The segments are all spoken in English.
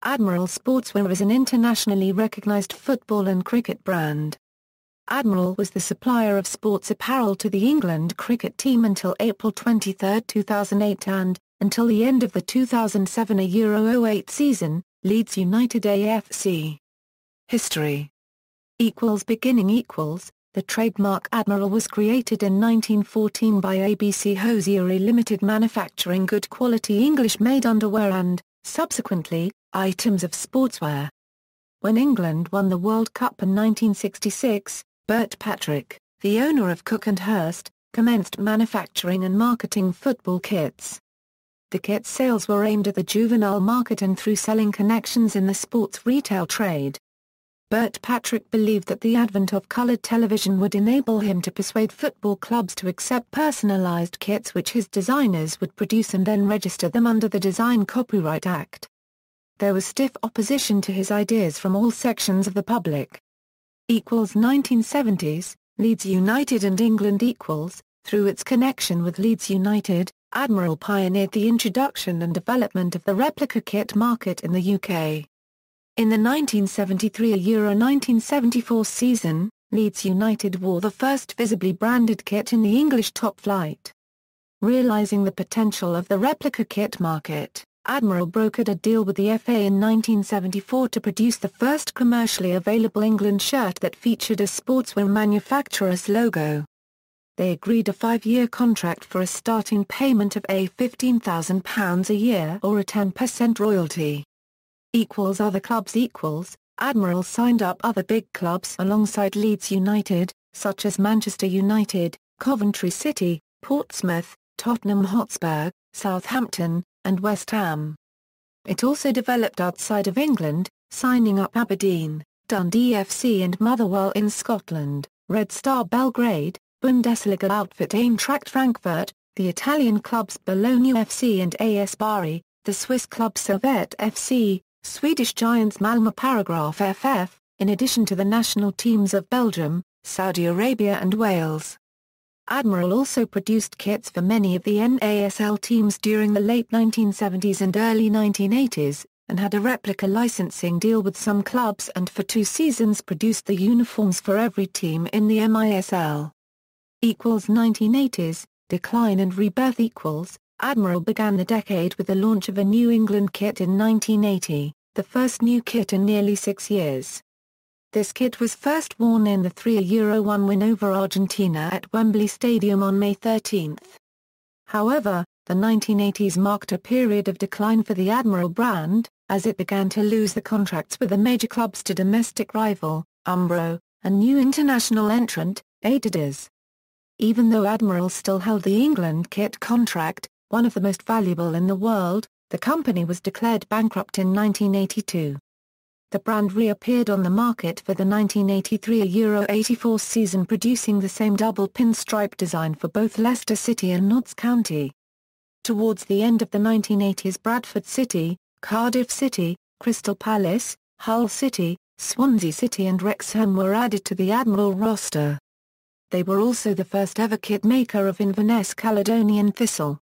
Admiral Sportswear is an internationally recognized football and cricket brand. Admiral was the supplier of sports apparel to the England cricket team until April 23, 2008 and, until the end of the 2007 Euro 08 season, Leeds United A.F.C. History The trademark Admiral was created in 1914 by ABC Hosiery Limited, manufacturing good quality English-made underwear and, subsequently, items of sportswear. When England won the World Cup in 1966, Bert Patrick, the owner of Cook and Hurst, commenced manufacturing and marketing football kits. The kit sales were aimed at the juvenile market and through selling connections in the sports retail trade. Bert Patrick believed that the advent of colored television would enable him to persuade football clubs to accept personalized kits which his designers would produce and then register them under the Design Copyright Act. There was stiff opposition to his ideas from all sections of the public. 1970s, Leeds United and England through its connection with Leeds United, Admiral pioneered the introduction and development of the replica kit market in the UK. In the 1973 Euro 1974 season, Leeds United wore the first visibly branded kit in the English top flight. Realising the potential of the replica kit market, Admiral brokered a deal with the FA in 1974 to produce the first commercially available England shirt that featured a sportswear manufacturer's logo. They agreed a 5-year contract for a starting payment of £15,000 a year or a 10% royalty. Other clubs Admiral signed up other big clubs alongside Leeds United, such as Manchester United, Coventry City, Portsmouth, Tottenham Hotspur, Southampton, and West Ham. It also developed outside of England, signing up Aberdeen, Dundee FC and Motherwell in Scotland, Red Star Belgrade, Bundesliga outfit Eintracht Frankfurt, the Italian clubs Bologna FC and AS Bari, the Swiss club Servette FC, Swedish giants Malmö Paragraph FF, in addition to the national teams of Belgium, Saudi Arabia and Wales. Admiral also produced kits for many of the NASL teams during the late 1970s and early 1980s, and had a replica licensing deal with some clubs and for 2 seasons produced the uniforms for every team in the MISL. 1980s, decline and rebirth Admiral began the decade with the launch of a New England kit in 1980, the first new kit in nearly 6 years. This kit was first worn in the 3-1 win over Argentina at Wembley Stadium on May 13. However, the 1980s marked a period of decline for the Admiral brand, as it began to lose the contracts with the major clubs to domestic rival, Umbro, and new international entrant, Adidas. Even though Admiral still held the England kit contract, one of the most valuable in the world, the company was declared bankrupt in 1982. The brand reappeared on the market for the 1983 Euro 84 season, producing the same double pinstripe design for both Leicester City and Notts County. Towards the end of the 1980s, Bradford City, Cardiff City, Crystal Palace, Hull City, Swansea City and Wrexham were added to the Admiral roster. They were also the first ever kit maker of Inverness Caledonian Thistle.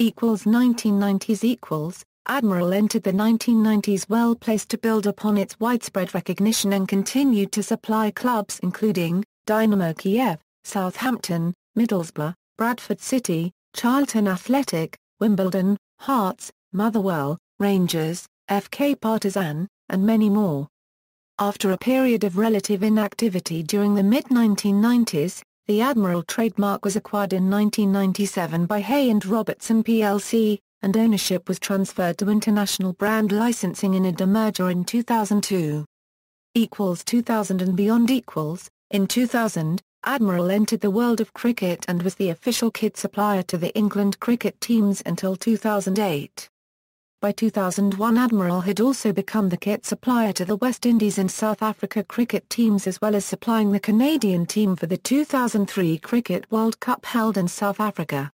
1990s Admiral entered the 1990s well placed to build upon its widespread recognition and continued to supply clubs including Dynamo Kiev, Southampton, Middlesbrough, Bradford City, Charlton Athletic, Wimbledon, Hearts, Motherwell, Rangers, FK Partizan, and many more. After a period of relative inactivity during the mid-1990s, the Admiral trademark was acquired in 1997 by Hay & Robertson plc, and ownership was transferred to International Brand Licensing in a demerger in 2002. 2000 and beyond In 2000, Admiral entered the world of cricket and was the official kit supplier to the England cricket teams until 2008. By 2001 Admiral had also become the kit supplier to the West Indies and South Africa cricket teams, as well as supplying the Canadian team for the 2003 Cricket World Cup held in South Africa.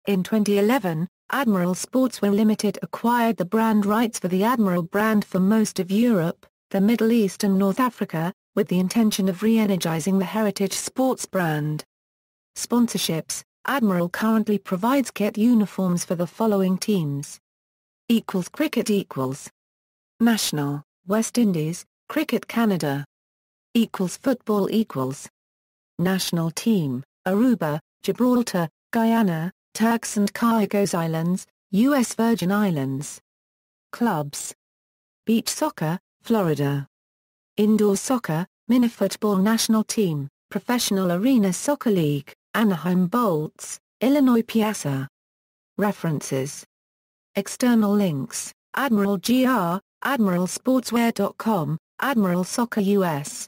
In 2011, Admiral Sportswear Limited acquired the brand rights for the Admiral brand for most of Europe, the Middle East and North Africa, with the intention of re-energizing the heritage sports brand. Sponsorships: Admiral currently provides kit uniforms for the following teams. Cricket National, West Indies, Cricket Canada. Football equals. National team, Aruba, Gibraltar, Guyana, Turks and Caicos Islands, U.S. Virgin Islands. Clubs. Beach soccer, Florida. Indoor soccer, Minifootball national team, Professional Arena Soccer League, Anaheim Bolts, Illinois Piazza. References. External links, Admiral GR, AdmiralSportswear.com, Admiral Soccer US.